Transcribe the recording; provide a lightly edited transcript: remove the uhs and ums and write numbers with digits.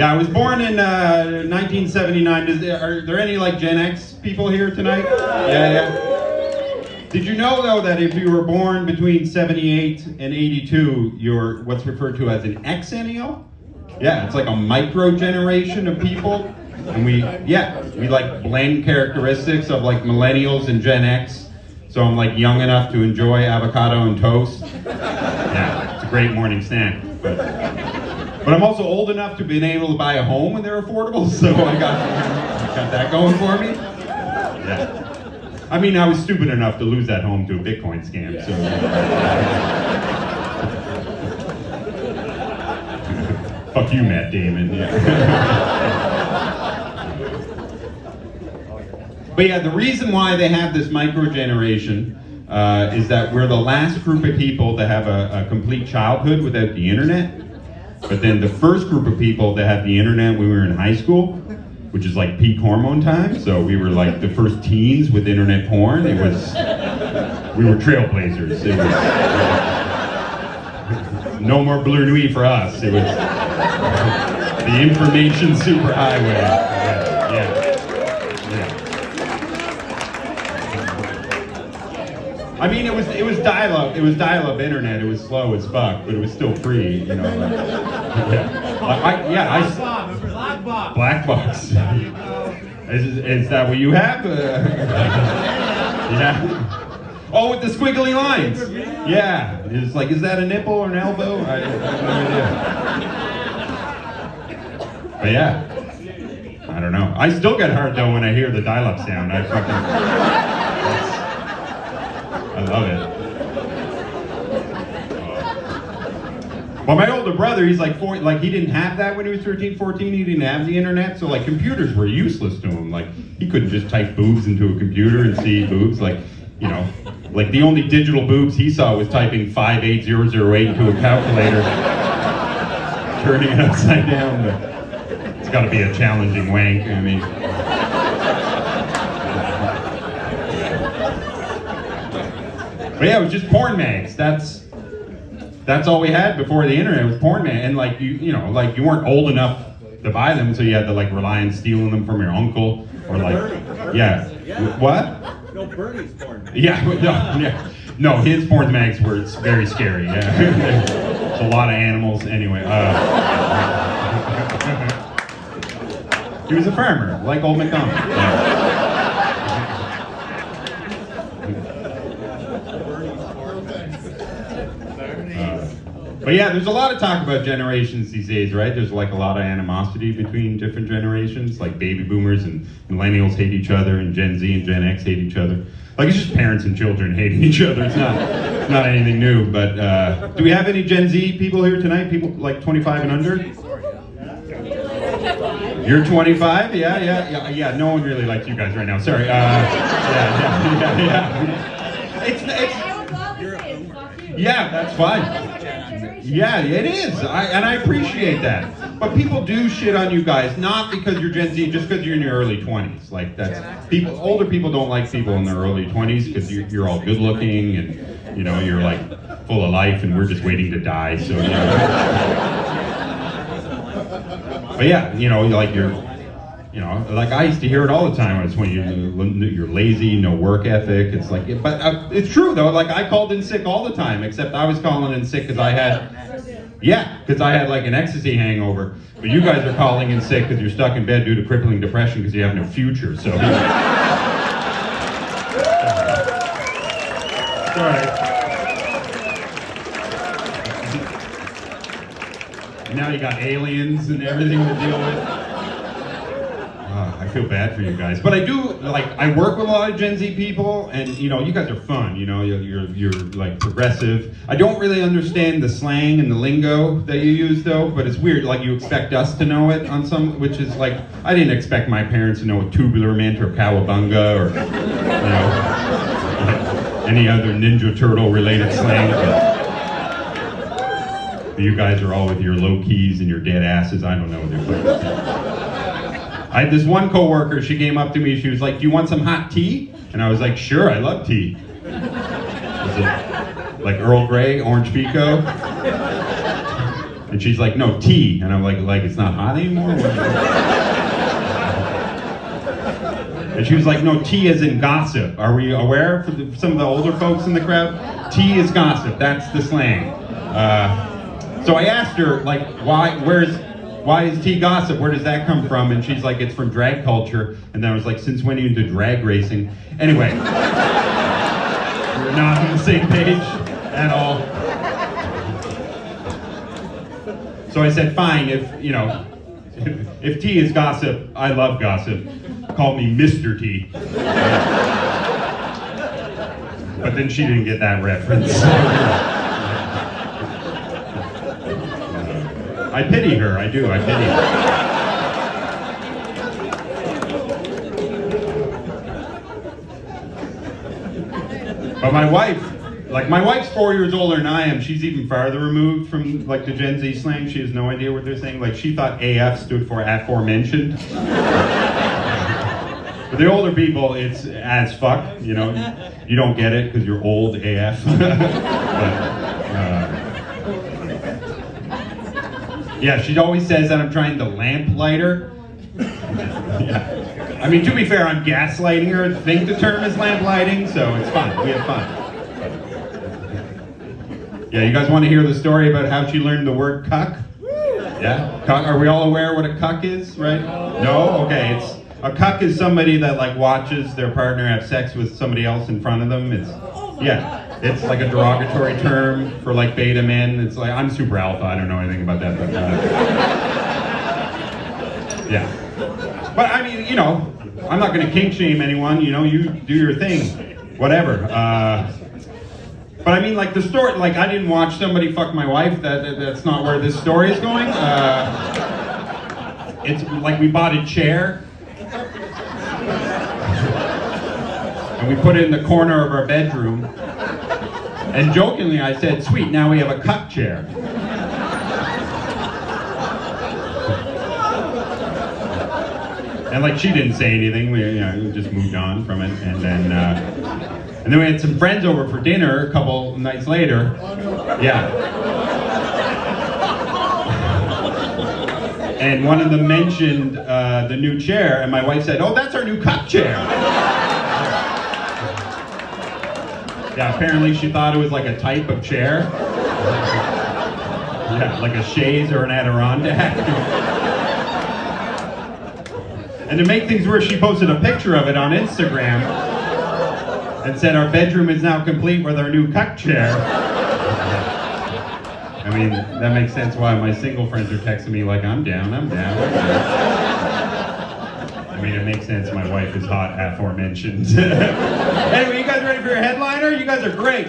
Yeah, I was born in 1979. Are there any like Gen X people here tonight? Yeah. Did you know though that if you were born between 78 and 82, you're what's referred to as an exennial? Yeah, it's like a micro generation of people. And we like blend characteristics of like millennials and Gen X. So I'm like young enough to enjoy avocado and toast. Yeah, it's a great morning snack. But I'm also old enough to be able to buy a home when they're affordable, so I got that going for me. Yeah. I mean, I was stupid enough to lose that home to a Bitcoin scam, so. Fuck you, Matt Damon. Yeah. But yeah, the reason why they have this micro-generation is that we're the last group of people to have a complete childhood without the internet. But then the first group of people that had the internet when we were in high school, which is like peak hormone time, so we were like the first teens with internet porn. We were trailblazers. It was no more Blue Nuit for us. It was the information superhighway. Yeah. I mean, it was dial-up. It was dial-up internet. It was slow as fuck, but it was still free. You know. Black box. Is that what you have? Yeah. Oh, with the squiggly lines. Yeah. It's like, is that a nipple or an elbow? I have no idea. But yeah. I don't know. I still get hard though when I hear the dial-up sound. I love it. Well, my older brother, he's like 4, like he didn't have that when he was 13, 14, he didn't have the internet, so like computers were useless to him. Like he couldn't just type boobs into a computer and see boobs, like, you know, like the only digital boobs he saw was typing 58008 into a calculator, turning it upside down. But it's got to be a challenging wank, I mean. But yeah, it was just porn mags. That's all we had before the internet was porn mag. And like you know, like you weren't old enough to buy them, so you had to like rely on stealing them from your uncle or like, yeah. What? No, Bernie's porn mag. Yeah, no, his porn mags were very scary. Yeah, a lot of animals. Anyway, he was a farmer, like old MacDonald. Yeah. But yeah, there's a lot of talk about generations these days, right? There's like a lot of animosity between different generations, like baby boomers and millennials hate each other, and Gen Z and Gen X hate each other. Like it's just parents and children hating each other. It's not anything new. But do we have any Gen Z people here tonight? People like 25 and under? You're 25? Yeah. No one really likes you guys right now. Sorry. Yeah. Yeah, that's fine. Yeah, it is, and I appreciate that. But people do shit on you guys, not because you're Gen Z, just because you're in your early 20s. Like that's people. Older people don't like people in their early 20s because you're all good looking and you know you're like full of life, and we're just waiting to die. So, you know. But yeah, you know, like you're. You know, like I used to hear it all the time. It's when you're lazy, no work ethic. It's like, but it's true though. Like I called in sick all the time, except I was calling in sick because I had like an ecstasy hangover. But you guys are calling in sick because you're stuck in bed due to crippling depression because you have no future. So. Sorry. And now you got aliens and everything to deal with. I feel bad for you guys, but I do like. I work with a lot of Gen Z people, and you know, you guys are fun. You know, you're like progressive. I don't really understand the slang and the lingo that you use, though. But it's weird. Like you expect us to know it on some, which is like I didn't expect my parents to know a tubular mint or cowabunga or you know any other Ninja Turtle related slang. But you guys are all with your low keys and your dead asses. I don't know what they're saying. I had this one coworker, she came up to me, she was like, do you want some hot tea? And I was like, sure, I love tea. Was it like Earl Grey, orange pekoe? And she's like, no, tea. And I'm like it's not hot anymore? And she was like, no, tea is in gossip. Are we aware for some of the older folks in the crowd? Tea is gossip, that's the slang. So I asked her, like, why is tea gossip? Where does that come from? And she's like, it's from drag culture. And then I was like, since when are you into drag racing? Anyway, we're not on the same page at all. So I said, fine, if tea is gossip, I love gossip. Call me Mr. T. But then she didn't get that reference. I pity her, I do, I pity her. But my wife's 4 years older than I am. She's even farther removed from like the Gen Z slang. She has no idea what they're saying. Like she thought AF stood for aforementioned. For the older people, it's as fuck, you don't get it because you're old AF. Yeah, she always says that I'm trying to lamplight her. Yeah. I mean, to be fair, I'm gaslighting her. I think the term is lamplighting, so it's fun. We have fun. Yeah, you guys want to hear the story about how she learned the word cuck? Yeah? Cuck, are we all aware what a cuck is, right? No? Okay, a cuck is somebody that like watches their partner have sex with somebody else in front of them. It's like a derogatory term for like beta men. It's like, I'm super alpha, I don't know anything about that, but yeah. But I mean, I'm not gonna kink shame anyone, you do your thing, whatever. But I mean, like the story, like I didn't watch somebody fuck my wife, that's not where this story is going. It's like we bought a chair, and we put it in the corner of our bedroom. And jokingly I said, sweet, now we have a cuck chair. And like she didn't say anything, we just moved on from it. And then we had some friends over for dinner a couple nights later. Yeah. And one of them mentioned the new chair, and my wife said, oh, that's our new cuck chair. Yeah, apparently she thought it was like a type of chair. Yeah, like a chaise or an Adirondack. And to make things worse, she posted a picture of it on Instagram and said, our bedroom is now complete with our new cuck chair. I mean, that makes sense why my single friends are texting me like, I'm down. I mean, it makes sense my wife is hot, aforementioned. Anyway, you guys ready for your headliner? You guys are great.